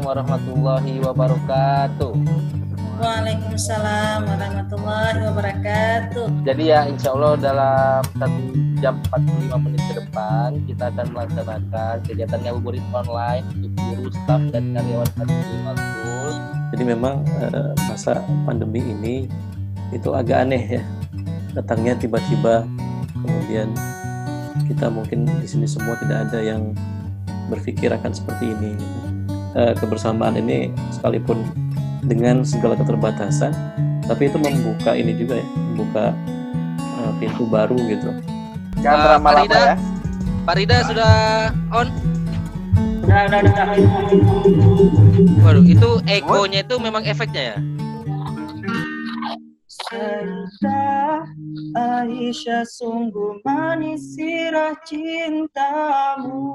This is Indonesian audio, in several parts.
warahmatullahi wabarakatuh. Waalaikumsalam warahmatullahi wabarakatuh. Jadi ya insya Allah dalam 1 jam 45 menit ke depan kita akan melaksanakan kegiatan ngabuburit online untuk guru, staf, dan karyawan Fathul School. Jadi memang masa pandemi ini itu agak aneh ya, datangnya tiba-tiba, kemudian kita mungkin di sini semua tidak ada yang berpikir akan seperti ini. Kebersamaan ini sekalipun dengan segala keterbatasan, tapi itu membuka ini juga ya, membuka pintu baru gitu. Jangan lama-lama ya. Pak Rida sudah on? Udah. Waduh, itu ekonya itu memang efeknya ya? Sayyidah Aisyah, sungguh manis sirah cintamu,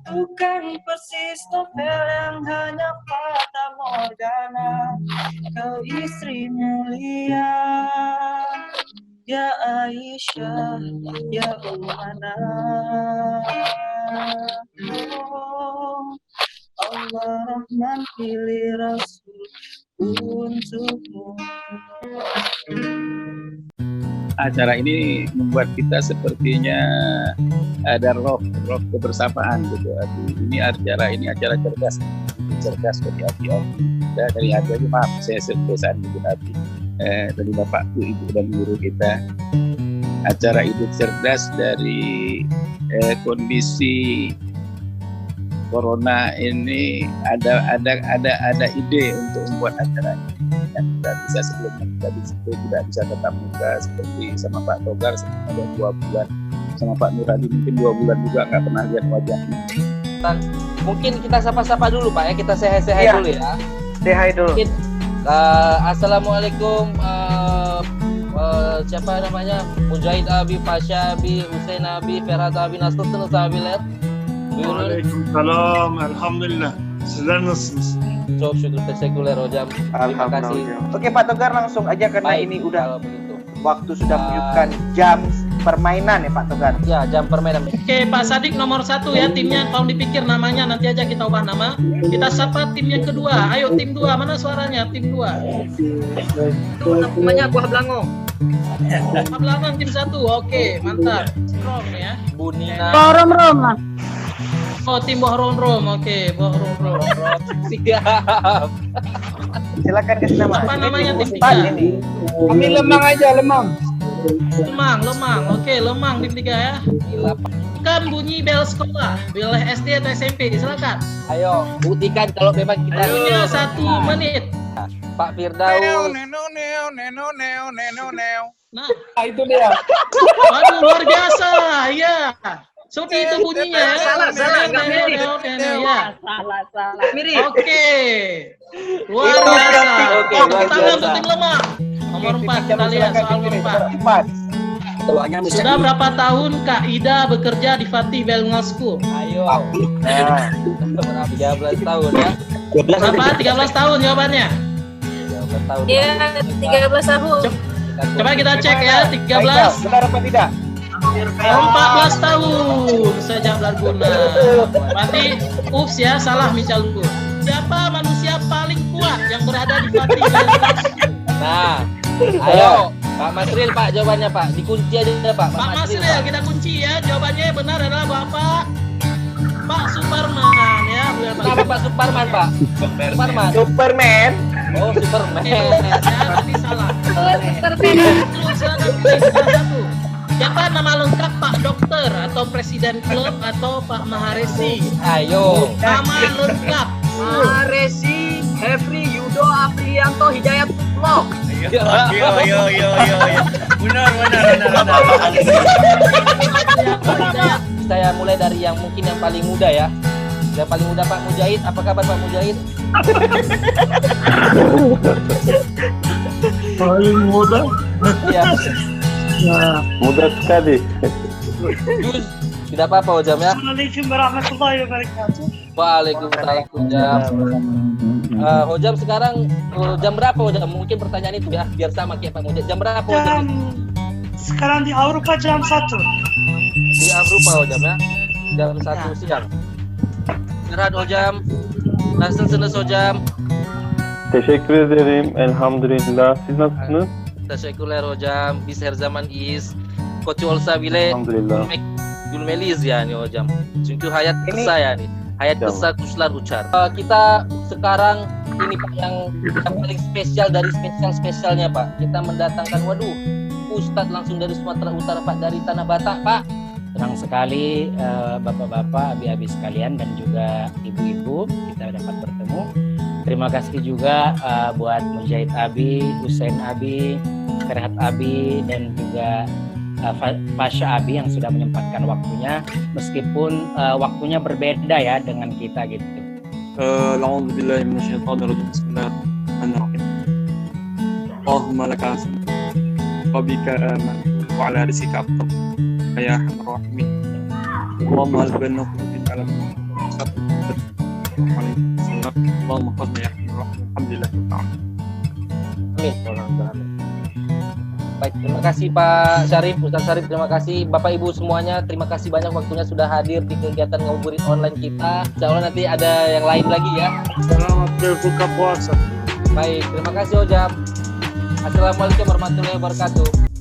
bukan persis novel yang hanya fata morgana. Kau istri mulia, ya Aisyah, ya Ummana. Allah Rahman pilih Rasul untukmu. Acara ini membuat kita sepertinya ada roh kebersamaan gitu. Ini acara cerdas dari hati Om. Dari hati aja, maaf saya sebesar gitu hati dari Bapakku, Ibu dan guru kita. Acara itu cerdas dari kondisi Corona ini ada ide untuk membuat acara ini yang tidak bisa sebelumnya tidak bisa tetap muka seperti sama Pak Togar selama 2 bulan, sama Pak Nuradi mungkin 2 bulan juga nggak pernah lihat wajahnya. Mungkin kita sapa-sapa dulu Pak ya, kita say-hi dulu ya. Say-hi dulu. Assalamualaikum, siapa namanya? Mujahid Abi, Fasya Abi, Husain Abi, Ferhat Abi, Nasrul Abi Ler. Waalaikumsalam, alhamdulillah. Sudah nasrus. Çok syukur, teşekkürler hocam. Terima kasih. Oke Pak Togar, langsung aja karena Baik, ini udah begitu. waktu sudah menunjukkan jam permainan ya Pak Togar. Ya, jam permainan. Oke, Pak Sadik nomor 1 ya, timnya tolong dipikir namanya, nanti aja kita ubah nama. Kita sapa tim yang kedua. Ayo tim 2, mana suaranya? Tim 2. Namanya Buah Blango. Buah Blango tim 1. Oke, mantap. Rom ya. Bunina. Rom lah. Oh, tim Buah Rom. Oke, Buah Rom. Siap. Silakan kasih nama. Apa namanya tim 3? Ini. Kami lemang aja, lemang. Lemang. Oke, lemang tim 3 ya. Kan bunyi bel sekolah, bel SD atau SMP, silakan. Ayo, buktikan kalau memang kita Punya 1 menit. Pak Firdaus. Nah, Itu dia. aduh luar biasa, ya. Seperti itu bunyinya ya. Salah, nggak mirip. Ya. Salah. Mirip. Oke. Luar biasa. Oke, Tepuk luar tangan biasa. untuk tim lemah. Nomor 4 kita lihat soal nomor 4. 4. Sudah berapa tahun Kak Ida bekerja di Fatih Bilingual School? Ayo. Nah, 13 tahun ya. Berapa? 13 tahun jawabannya. 13 tahun. Iya, 13 tahun. Coba kita cek ya, 13. Benar apa tidak? 14 tahun sejak berguna. Berarti ups ya, salah Michalku. Siapa manusia paling kuat yang berada di Fatih Bilingual School? Nah, ayo Pak Masril, Pak jawabannya Pak. Dikunci aja Pak. Pak Masril, kita kunci ya. Jawabannya benar adalah Pak Suparman ya. Kenapa Pak Suparman, Pak? Suparman. Superman. Oh, Superman. Ya, tapi salah. Silakan pilih salah satu. Siapa nama lengkap Pak Dokter atau Presiden Klub atau Pak Maharesi? Ayo. Nama lengkap. Maharesi Hefri Yudo Aprianto Hidayatullah. Yo. Benar. Saya mulai dari yang mungkin yang paling muda ya. Yang paling muda Pak Mujahid. Apa kabar Pak Mujahid? Paling muda. Iya. Mudah sekali. Yus, tidak apa-apa Hojam ya. Assalamualaikum warahmatullahi wabarakatuh. Waalaikumsalam Hojam. Hojam sekarang jam berapa Hojam? Mungkin pertanyaan itu ya, biar sama kayak Pak Mujahid. Jam berapa Hojam? Sekarang di Eropa jam 1. Di Avrupa Hojam ya. Jam 1 siang. Beneran Hojam. Nasılsınız hocam? Teşekkür ederim. Elhamdülillah. Siz nasılsınız? Teşekkürler hocam. Biz her zaman iyiyiz. Koç olsa bile Elhamdülillah. gülmeliyiz yani hocam. Çünkü hayat Ini- kısa yani. Hayat Tamam. kısa, kuşlar uçar. Kita sekarang ini Pak yang paling spesial dari spesialnya Pak. Kita mendatangkan waduh Ustadz langsung dari Sumatera Utara Pak, dari Tanah Batak Pak. Senang sekali bapak-bapak, abi-abi sekalian dan juga ibu-ibu kita dapat bertemu. Terima kasih juga buat Mujahid Abi, Hussein Abi, Ferhat Abi dan juga Fasya Abi yang sudah menyempatkan waktunya meskipun waktunya berbeda ya dengan kita gitu. أعوذ بالله من الشيطان الرجيم بسم الله الرحمن الرحيم اللهم لك أسلمت وبك آمنت وعلى رزقك أفطرت يا أرحم الراحمين اللهم ألبنا قلوبنا على اللهم احفظنا يا أرحم الراحمين الحمد لله رب العالمين. Amin. Baik, terima kasih Pak Syarif, Ustaz Syarif, terima kasih Bapak Ibu semuanya, terima kasih banyak waktunya sudah hadir di kegiatan ngabuburit online kita. Insya Allah nanti ada yang lain lagi ya. Selamat berbuka puasa. Baik, terima kasih Ojam. Assalamualaikum warahmatullahi wabarakatuh.